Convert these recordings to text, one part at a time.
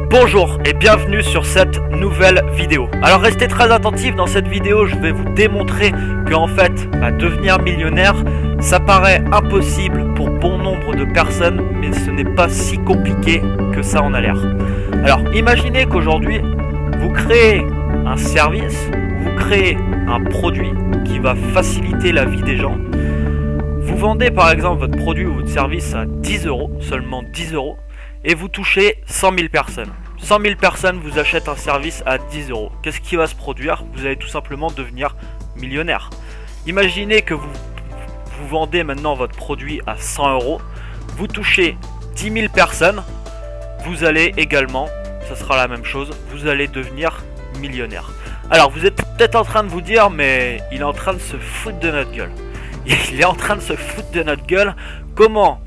Bonjour et bienvenue sur cette nouvelle vidéo. Alors restez très attentifs, dans cette vidéo je vais vous démontrer que en fait devenir millionnaire ça paraît impossible pour bon nombre de personnes, mais ce n'est pas si compliqué que ça en a l'air. Alors imaginez qu'aujourd'hui vous créez un service, vous créez un produit qui va faciliter la vie des gens. Vous vendez par exemple votre produit ou votre service à 10 €, seulement 10 €, et vous touchez 100 000 personnes. 100 000 personnes vous achètent un service à 10 €. Qu'est-ce qui va se produire? Vous allez tout simplement devenir millionnaire. Imaginez que vous vendez maintenant votre produit à 100 €, vous touchez 10 000 personnes, vous allez également, ça sera la même chose, vous allez devenir millionnaire. Alors vous êtes peut-être en train de vous dire, mais il est en train de se foutre de notre gueule. Il est en train de se foutre de notre gueule. Comment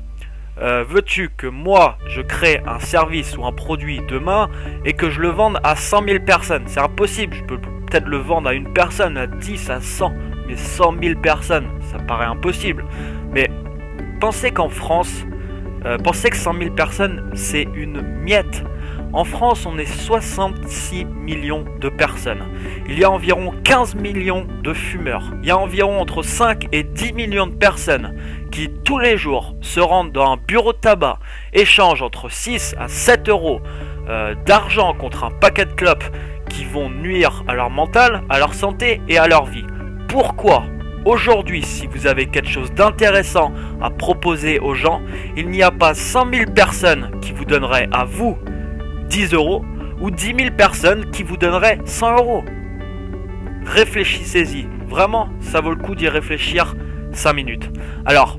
veux-tu que moi je crée un service ou un produit demain et que je le vende à 100 000 personnes? C'est impossible. Je peux peut-être le vendre à une personne, à 10, à 100, mais 100 000 personnes, ça paraît impossible. Mais pensez qu'en France, pensez que 100 000 personnes c'est une miette. En France, on est 66 millions de personnes. Il y a environ 15 millions de fumeurs. Il y a environ entre 5 et 10 millions de personnes qui, tous les jours, se rendent dans un bureau de tabac, échangent entre 6 à 7 € d'argent contre un paquet de clopes qui vont nuire à leur mental, à leur santé et à leur vie. Pourquoi ? Aujourd'hui, si vous avez quelque chose d'intéressant à proposer aux gens, il n'y a pas 100 000 personnes qui vous donneraient à vous 10 € ou 10 000 personnes qui vous donneraient 100 €. Réfléchissez-y. Vraiment, ça vaut le coup d'y réfléchir 5 minutes. Alors,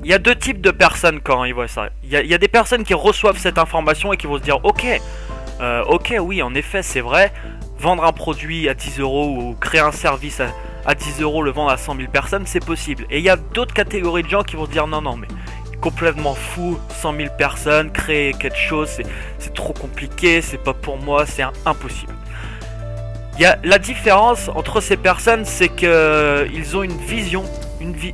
il y a deux types de personnes quand ils voient ça. Il y a des personnes qui reçoivent cette information et qui vont se dire ok, oui, en effet, c'est vrai. Vendre un produit à 10 € ou créer un service à 10 €, le vendre à 100 000 personnes, c'est possible. Et il y a d'autres catégories de gens qui vont se dire non, mais complètement fou, 100 000 personnes, créer quelque chose, c'est trop compliqué, c'est pas pour moi, c'est impossible. La différence entre ces personnes, c'est qu'ils ont une vision,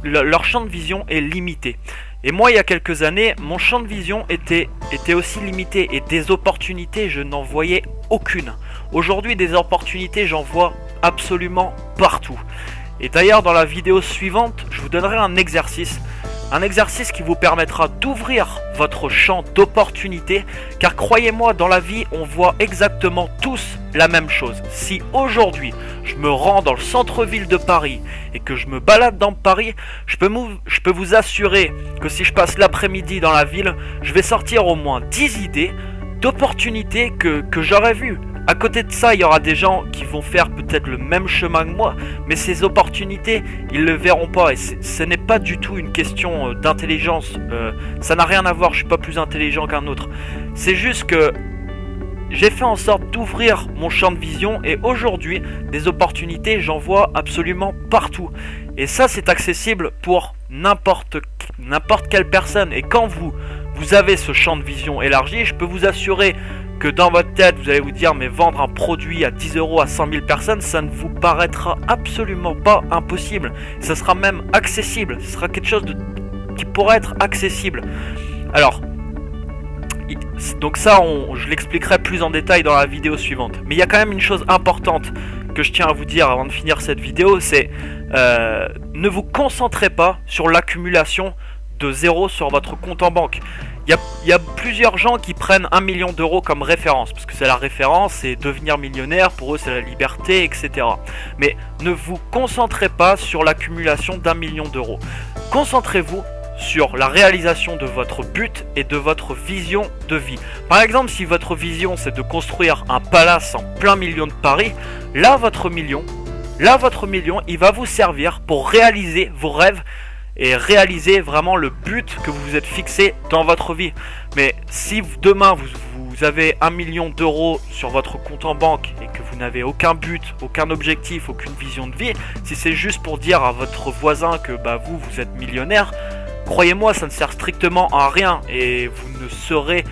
leur champ de vision est limité. Et moi, il y a quelques années, mon champ de vision était aussi limité, et des opportunités, je n'en voyais aucune. Aujourd'hui, des opportunités, j'en vois absolument partout. Et d'ailleurs, dans la vidéo suivante, je vous donnerai un exercice qui vous permettra d'ouvrir votre champ d'opportunités, car croyez-moi, dans la vie, on voit exactement tous la même chose. Si aujourd'hui, je me rends dans le centre-ville de Paris et que je me balade dans Paris, je peux vous assurer que si je passe l'après-midi dans la ville, je vais sortir au moins 10 idées d'opportunités que j'aurais vues. À côté de ça, il y aura des gens qui vont faire peut-être le même chemin que moi, mais ces opportunités, ils ne le verront pas. Et ce n'est pas du tout une question d'intelligence. Ça n'a rien à voir, je ne suis pas plus intelligent qu'un autre. C'est juste que j'ai fait en sorte d'ouvrir mon champ de vision, et aujourd'hui, des opportunités, j'en vois absolument partout. Et ça, c'est accessible pour n'importe quelle personne. Et quand vous avez ce champ de vision élargi, je peux vous assurer que dans votre tête, vous allez vous dire, mais vendre un produit à 10 € à 100 000 personnes, ça ne vous paraîtra absolument pas impossible. Ça sera même accessible. Ce sera quelque chose qui pourrait être accessible. Alors, donc ça, je l'expliquerai plus en détail dans la vidéo suivante. Mais il y a quand même une chose importante que je tiens à vous dire avant de finir cette vidéo, c'est ne vous concentrez pas sur l'accumulation de zéro sur votre compte en banque. Il y a plusieurs gens qui prennent 1 million d'euros comme référence, parce que c'est la référence, c'est devenir millionnaire, pour eux c'est la liberté, etc. Mais ne vous concentrez pas sur l'accumulation d'1 million d'euros. Concentrez-vous sur la réalisation de votre but et de votre vision de vie. Par exemple, si votre vision c'est de construire un palace en plein milieu de Paris, là votre million, il va vous servir pour réaliser vos rêves et réaliser vraiment le but que vous vous êtes fixé dans votre vie. Mais si demain vous avez 1 million d'euros sur votre compte en banque et que vous n'avez aucun but, aucun objectif, aucune vision de vie, si c'est juste pour dire à votre voisin que vous êtes millionnaire, croyez-moi, ça ne sert strictement à rien, et vous ne serez...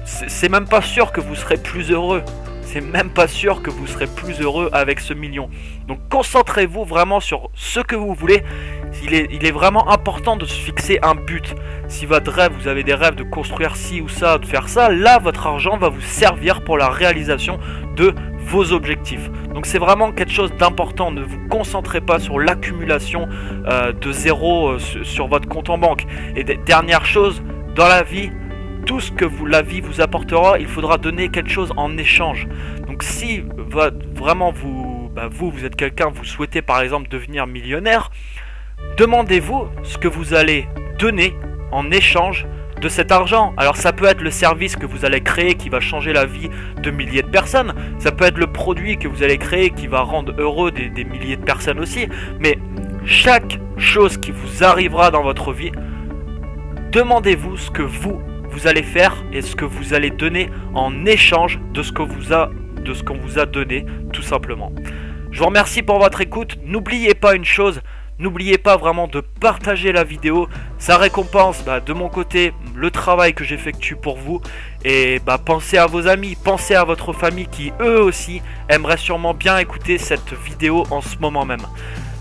C'est même pas sûr que vous serez plus heureux. C'est même pas sûr que vous serez plus heureux avec ce million. Donc concentrez-vous vraiment sur ce que vous voulez. il est vraiment important de se fixer un but. Si votre rêve, vous avez des rêves de construire ci ou ça, de faire ça, là votre argent va vous servir pour la réalisation de vos objectifs. Donc c'est vraiment quelque chose d'important. Ne vous concentrez pas sur l'accumulation de zéro sur votre compte en banque. Et dernière chose, dans la vie, tout ce que la vie vous apportera, il faudra donner quelque chose en échange. Donc si vraiment vous êtes quelqu'un, vous souhaitez par exemple devenir millionnaire, demandez-vous ce que vous allez donner en échange de cet argent. Alors ça peut être le service que vous allez créer qui va changer la vie de milliers de personnes, ça peut être le produit que vous allez créer qui va rendre heureux des milliers de personnes aussi, mais chaque chose qui vous arrivera dans votre vie, demandez-vous ce que vous allez faire et ce que vous allez donner en échange de ce qu'on vous a donné, tout simplement. Je vous remercie pour votre écoute. N'oubliez pas une chose, n'oubliez pas vraiment de partager la vidéo. Ça récompense de mon côté le travail que j'effectue pour vous. Et pensez à vos amis, pensez à votre famille qui eux aussi aimeraient sûrement bien écouter cette vidéo en ce moment même.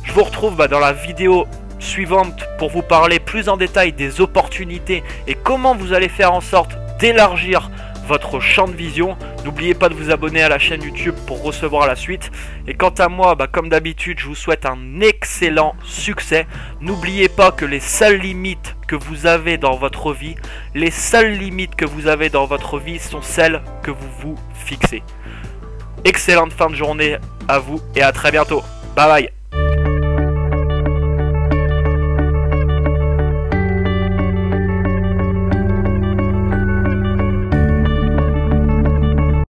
Je vous retrouve dans la vidéo suivante pour vous parler plus en détail des opportunités et comment vous allez faire en sorte d'élargir votre champ de vision. N'oubliez pas de vous abonner à la chaîne YouTube pour recevoir la suite. Et quant à moi, comme d'habitude, je vous souhaite un excellent succès. N'oubliez pas que les seules limites que vous avez dans votre vie, sont celles que vous vous fixez. Excellente fin de journée à vous et à très bientôt. Bye bye.